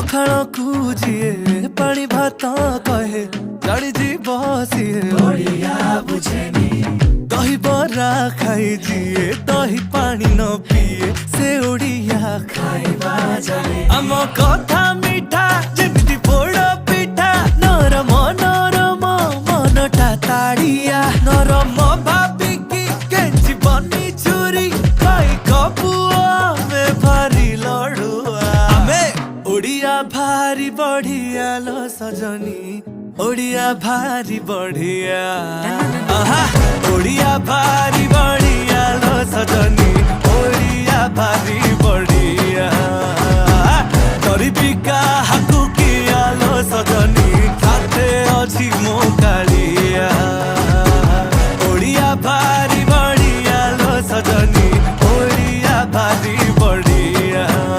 पखाल को जीए पानी भात कहे जानी जी बसिए ओडिया बुझेनी दही बरा खाई जीए दही पानी न पिए से ओडिया खाइबा जाने आम कथा मिठा जेमिति पोड़ पिठा नरम नरम मनटा ताड़िया नरम भाबिकी केंची बनी चुरी भाई कपुआ में भारी लड़ुआ आमे ओडिया भारी बढ़िया लो सजनी ओडिया भारी बढ़िया आहा ओडिया भारी बढ़िया लो सजनी ओडिया भारी बढ़िया।